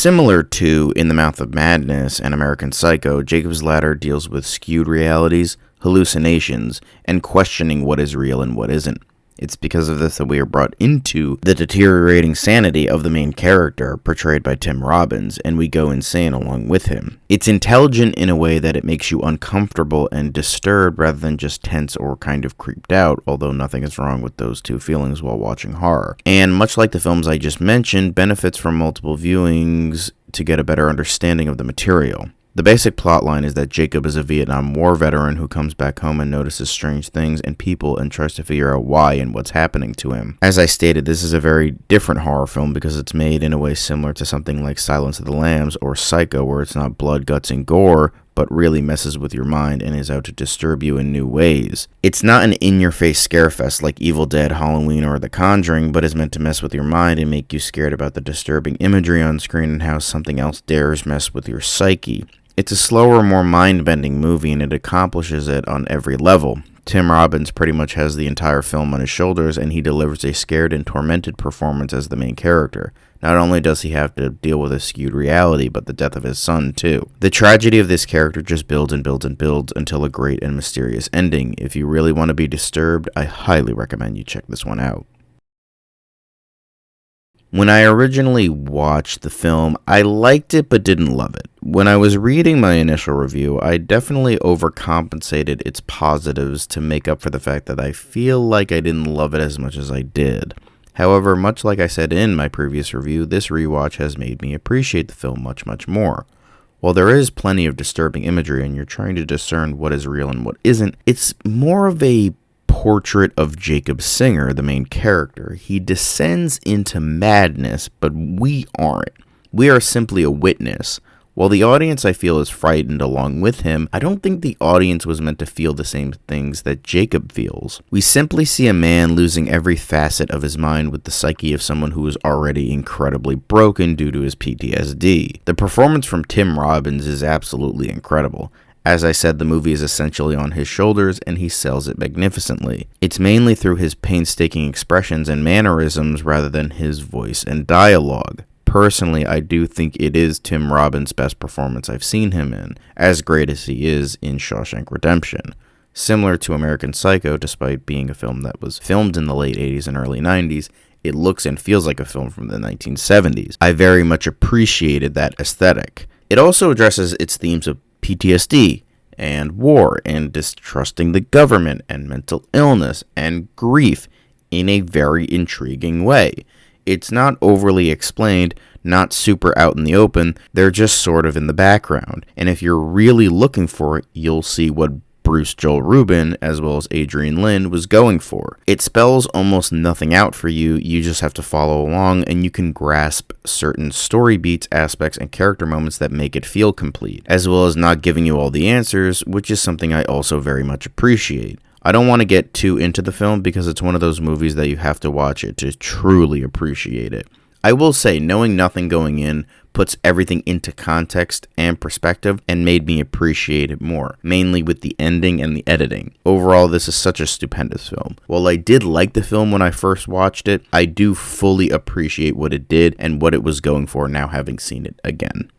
Similar to In the Mouth of Madness and American Psycho, Jacob's Ladder deals with skewed realities, hallucinations, and questioning what is real and what isn't. It's because of this that we are brought into the deteriorating sanity of the main character, portrayed by Tim Robbins, and we go insane along with him. It's intelligent in a way that it makes you uncomfortable and disturbed rather than just tense or kind of creeped out, although nothing is wrong with those two feelings while watching horror. And much like the films I just mentioned, benefits from multiple viewings to get a better understanding of the material. The basic plotline is that Jacob is a Vietnam War veteran who comes back home and notices strange things and people and tries to figure out why and what's happening to him. As I stated, this is a very different horror film because it's made in a way similar to something like Silence of the Lambs or Psycho, where it's not blood, guts, and gore, but really messes with your mind and is out to disturb you in new ways. It's not an in-your-face scarefest like Evil Dead, Halloween, or The Conjuring, but is meant to mess with your mind and make you scared about the disturbing imagery on screen and how something else dares mess with your psyche. It's a slower, more mind-bending movie, and it accomplishes it on every level. Tim Robbins pretty much has the entire film on his shoulders, and he delivers a scared and tormented performance as the main character. Not only does he have to deal with a skewed reality, but the death of his son, too. The tragedy of this character just builds and builds and builds until a great and mysterious ending. If you really want to be disturbed, I highly recommend you check this one out. When I originally watched the film, I liked it but didn't love it. When I was reading my initial review, I definitely overcompensated its positives to make up for the fact that I feel like I didn't love it as much as I did. However, much like I said in my previous review, this rewatch has made me appreciate the film much, much more. While there is plenty of disturbing imagery and you're trying to discern what is real and what isn't, it's more of a portrait of Jacob Singer, the main character. He descends into madness, but we aren't. We are simply a witness. While the audience, I feel, is frightened along with him, I don't think the audience was meant to feel the same things that Jacob feels. We simply see a man losing every facet of his mind with the psyche of someone who is already incredibly broken due to his PTSD. The performance from Tim Robbins is absolutely incredible. As I said, the movie is essentially on his shoulders, and he sells it magnificently. It's mainly through his painstaking expressions and mannerisms rather than his voice and dialogue. Personally, I do think it is Tim Robbins' best performance I've seen him in, as great as he is in Shawshank Redemption. Similar to American Psycho, despite being a film that was filmed in the late 80s and early 90s, it looks and feels like a film from the 1970s. I very much appreciated that aesthetic. It also addresses its themes of PTSD and war and distrusting the government and mental illness and grief in a very intriguing way. It's not overly explained, not super out in the open, they're just sort of in the background. And if you're really looking for it, you'll see what Bruce Joel Rubin, as well as Adrian Lyne, was going for. It spells almost nothing out for you, you just have to follow along and you can grasp certain story beats, aspects, and character moments that make it feel complete, as well as not giving you all the answers, which is something I also very much appreciate. I don't want to get too into the film because it's one of those movies that you have to watch it to truly appreciate it. I will say, knowing nothing going in puts everything into context and perspective and made me appreciate it more, mainly with the ending and the editing. Overall, this is such a stupendous film. While I did like the film when I first watched it, I do fully appreciate what it did and what it was going for now having seen it again.